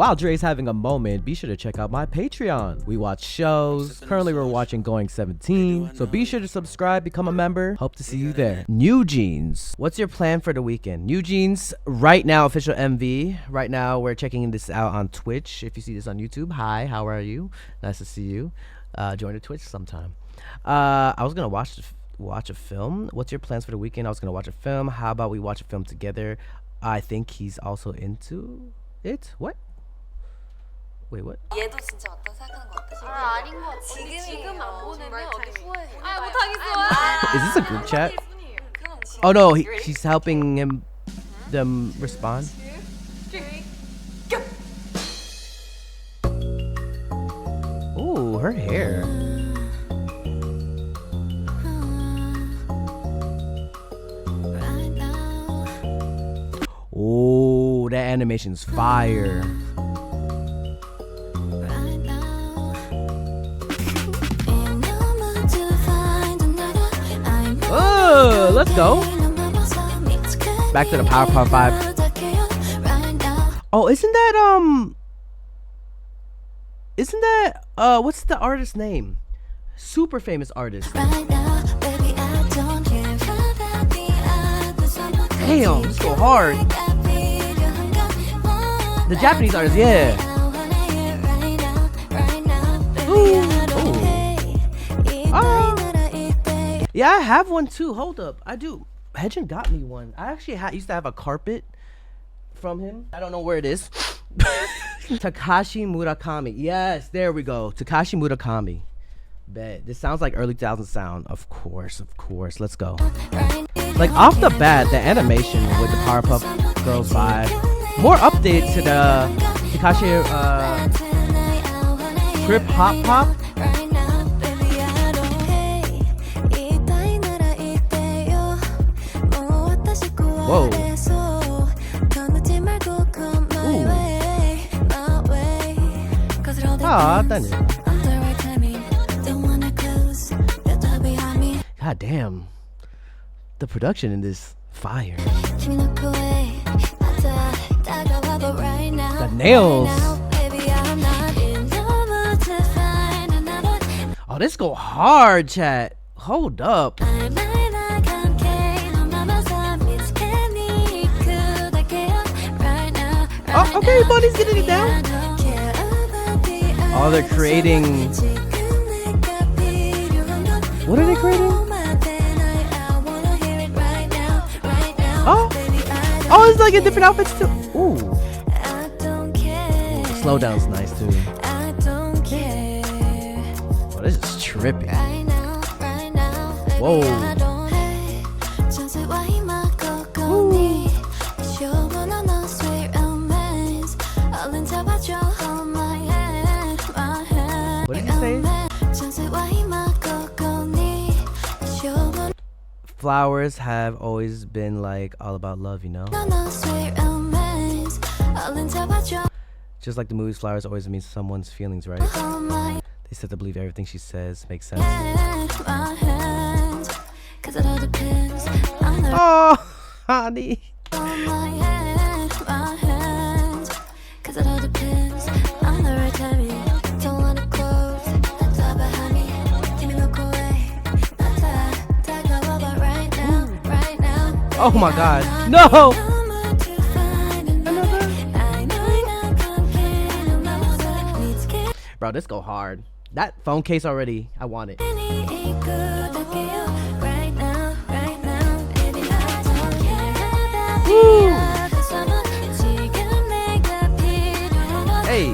While Dre's having a moment, be sure to check out my Patreon. We watch shows. Currently, we're watching Going 17. So be sure to subscribe, become a member. Hope to see you there. New Jeans. What's your plan for the weekend? New Jeans, right now, official MV. Right now, we're checking this out on Twitch. If you see this on YouTube, hi, how are you? Nice to see you. Join the Twitch sometime. I was going to watch a film. What's your plans for the weekend? I was going to watch a film. How about we watch a film together? I think he's also into it. What? Wait, what? 얘도 진짜 왔다 생각하는 것 같아. 아, 아닌 것 같아. 지금 안 보내면 어디 후회해. 아, 못하겠어. Is this a group chat? Oh no, he's helping them respond. Ooh, her hair. Oh, that animation's fire. Oh, let's go. Back to the Powerpuff 5. Oh, isn't that what's the artist's name? Super famous artist. Damn, let's go hard. The Japanese artist, yeah. Ooh. Yeah, I have one too. Hold up, I do. Hedgen got me one. I actually used to have a carpet from him. I don't know where it is. Takashi Murakami. Yes, there we go. Takashi Murakami. Bet. This sounds like early 2000s sound. Of course. Let's go. Like off the bat, the animation with the Powerpuff Girls vibe. More updates to the Takashi Trip Hop Pop. Whoa. Ooh. Ah, done it. God damn. The production in this fire. The nails. Oh, this go hard, chat. Hold up. Oh, okay, buddy's getting it down. Oh, they're creating. What are they creating? Oh, it's like a different outfits too. Ooh. The slow down's nice too. Oh, this is trippy. Whoa. What did you say? Flowers have always been like all about love, you know? Just like the movies, flowers always means someone's feelings, right? They said to believe everything she says makes sense. Oh, honey. Oh my god. No! Bro, this go hard. That phone case already, I want it. Woo! Hey.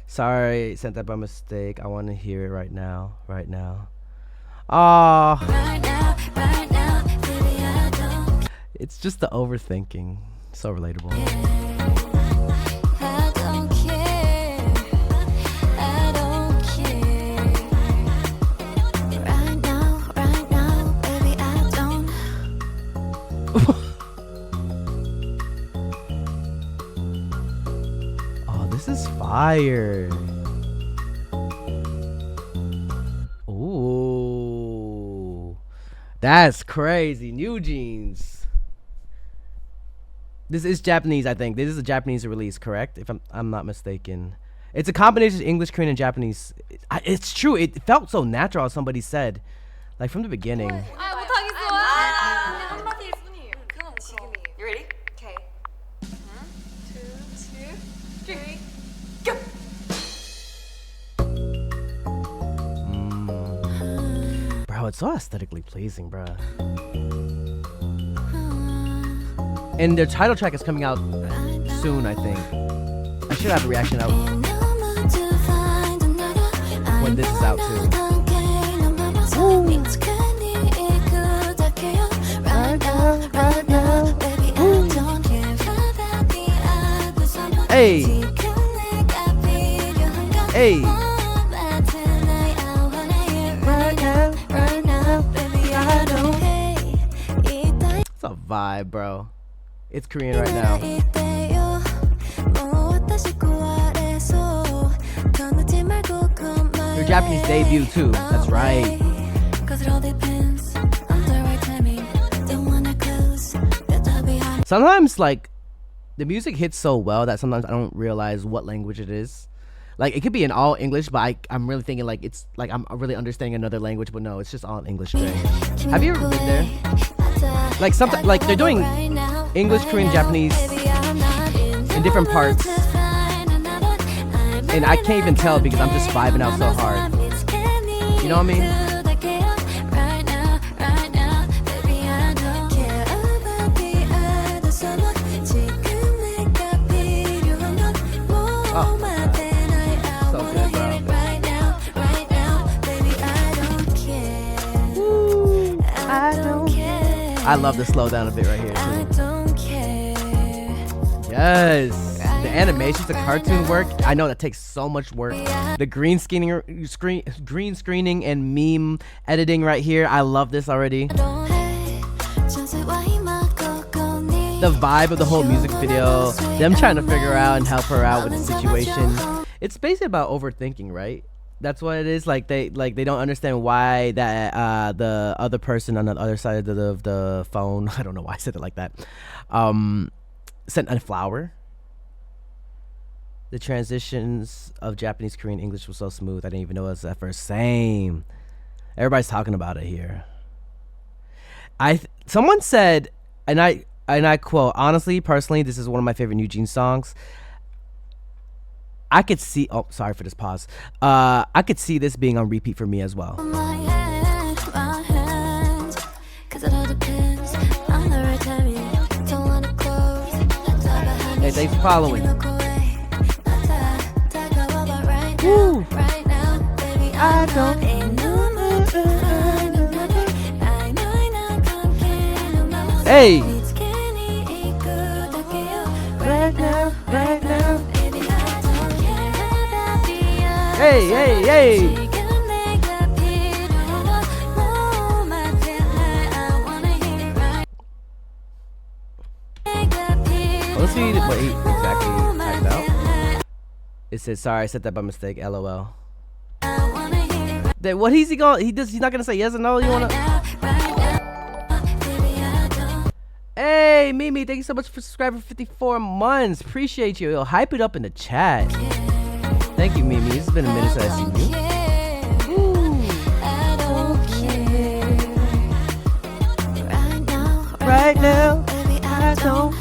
Sorry, sent that by mistake. I want to hear it right now. It's just the overthinking. So relatable. Oh, this is fire. Ooh. That's crazy. New Jeans. This is Japanese, I think. This is a Japanese release, correct? If I'm not mistaken. It's a combination of English, Korean, and Japanese. It's true. It felt so natural, as somebody said. Like, from the beginning. 아 못하겠어. 한마디일 뿐이에요. 그럼 지금이에요. You ready? Okay. 2, 2, 3, go. Bro, it's so aesthetically pleasing, bro. And their title track is coming out soon, I think. I should have a reaction out when this is out too. Hey, hey. It's a vibe, bro. It's Korean right now. Your Japanese debut too. That's right. Sometimes, like, the music hits so well that sometimes I don't realize what language it is. Like, it could be in all English, but I'm really thinking like it's like I'm really understanding another language, but no, it's just all in English. Have you ever been there? Like, sometimes, like, they're doing English, Korean, Japanese in different parts, and I can't even tell because I'm just vibing out so hard. You know what I mean? Oh, so good, bro. I love the slow down a bit right here too. Yes, the animations, the cartoon work. I know that takes so much work. The green screening and meme editing right here. I love this already. The vibe of the whole music video, them trying to figure out and help her out with the situation. It's basically about overthinking, right? That's what it is. Like they don't understand why that the other person on the other side of the phone, I don't know why I said it like that, sent a flower. The transitions of Japanese, Korean, English was so smooth. I didn't even know it was at first. Same. Everybody's talking about it here. Someone said, and I quote, honestly, personally, this is one of my favorite New Jeans songs. I could see, oh, sorry for this pause. I could see this being on repeat for me as well. Hey, thanks for following. Woo. I don't. Hey. Right now, right now. Hey, hey, hey. Let's see what he exactly typed out. It says, sorry, I said that by mistake, LOL. What is he going? He's not gonna say yes or no. You wanna? Hey, Mimi, thank you so much for subscribing for 54 months. Appreciate you. Yo, hype it up in the chat. Thank you, Mimi. It's been a minute since I've seen you. Right now, I don't.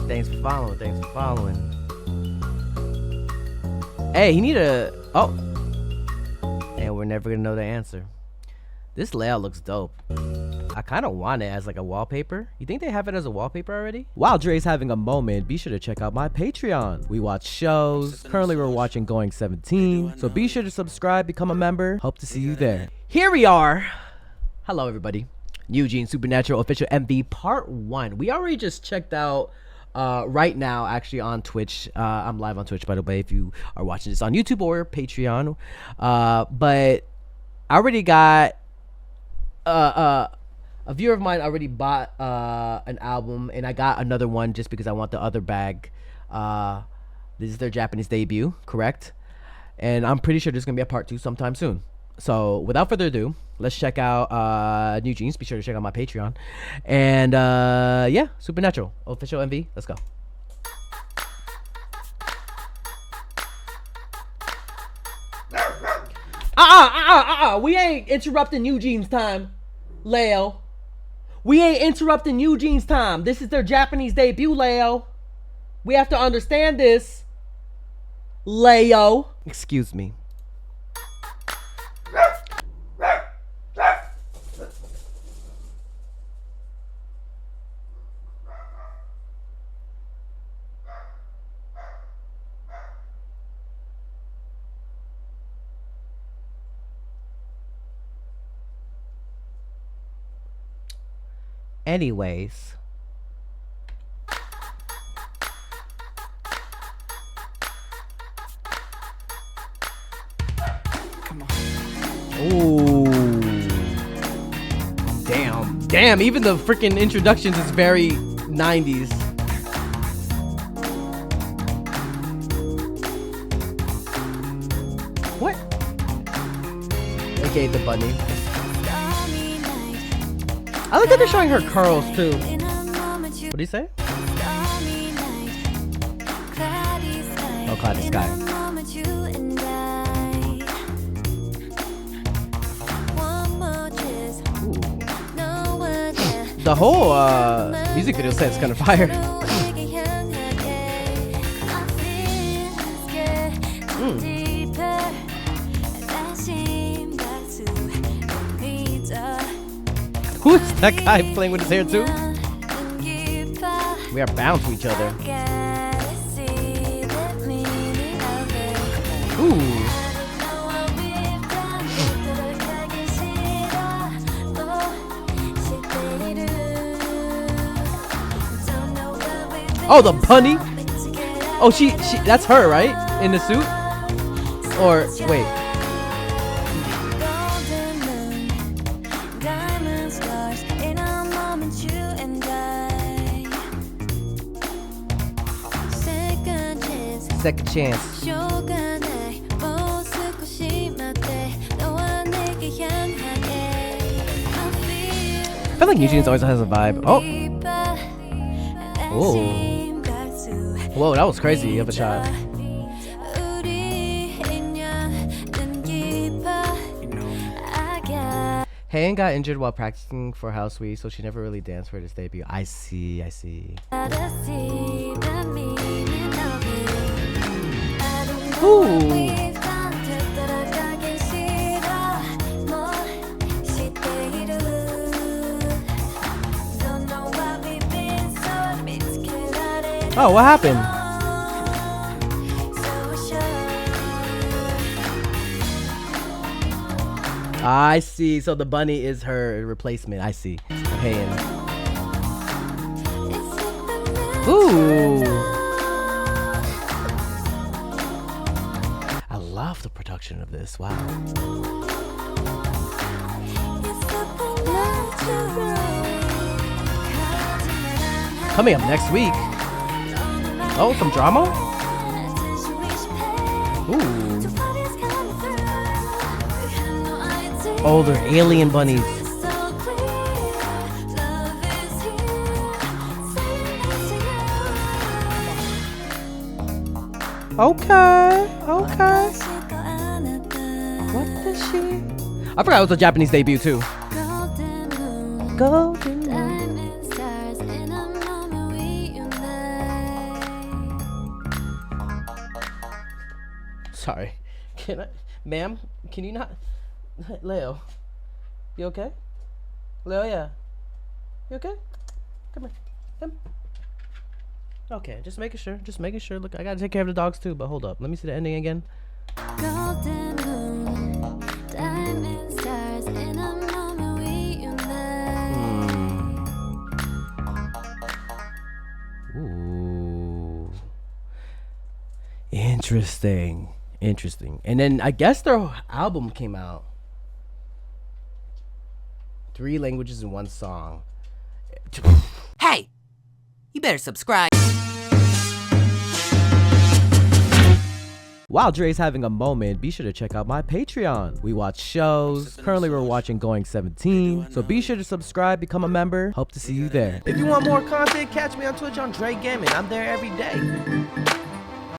Thanks for following. Thanks for following. Hey, he need a. Oh. And we're never gonna know the answer. This layout looks dope. I kind of want it as like a wallpaper. You think they have it as a wallpaper already? While Dre's having a moment, be sure to check out my Patreon. We watch shows. Currently, we're watching Going 17. So be sure to subscribe, become a member. Hope to see you there. Here we are. Hello, everybody. New Jeans Supernatural Official MV Part 1. We already just checked out right now, actually, on Twitch. I'm live on Twitch, by the way, if you are watching this on YouTube or Patreon. But I already got a viewer of mine already bought an album, and I got another one just because I want the other bag. This is their Japanese debut, correct? And I'm pretty sure there's gonna be a part 2 sometime soon. So without further ado, let's check out New Jeans. Be sure to check out my Patreon. And yeah, Supernatural official MV. Let's go. We ain't interrupting Eugene's time, Leo. We ain't interrupting Eugene's time. This is their Japanese debut, Leo. We have to understand this, Leo. Excuse me. Anyways. Come on. Ooh. Damn, even the freaking introductions is very 90s. What? Okay, the bunny. I like that they're showing her curls too. What do you say? Oh, cloudy sky. Ooh. The whole music video set is kind of fire. Who is that guy playing with his hair too? We are bound to each other. Ooh. Oh, the bunny? Oh, she that's her, right? In the suit? Or wait. Second chance. I feel like Eugene's always has a vibe. Oh. Whoa. Whoa, that was crazy of a shot. Hayen got injured while practicing for House Sweet, so she never really danced for this debut. I see. Ooh. Oh, what happened? I see. So the bunny is her replacement. I see. Hayen. Ooh. I love the production of this. Wow. Coming up next week. Oh, some drama? Ooh. Oh, they're alien bunnies. Okay. What is she? I forgot it was a Japanese debut too. Golden Moon. Sorry. Can I, ma'am? Can you not? Leo, you okay? Leo, yeah. You okay? Come here. Come. Okay, just making sure. Look, I gotta take care of the dogs too, but hold up. Let me see the ending again. Golden moon, diamond stars, and a moment we unite. Ooh. Interesting. And then I guess their album came out. 3 languages in 1 song. Hey, you better subscribe. While Dre's having a moment, be sure to check out my Patreon. We watch shows. Currently, we're watching Going 17. So be sure to subscribe, become a member. Hope to see you there. If you want more content, catch me on Twitch on JREAMERS. I'm there every day.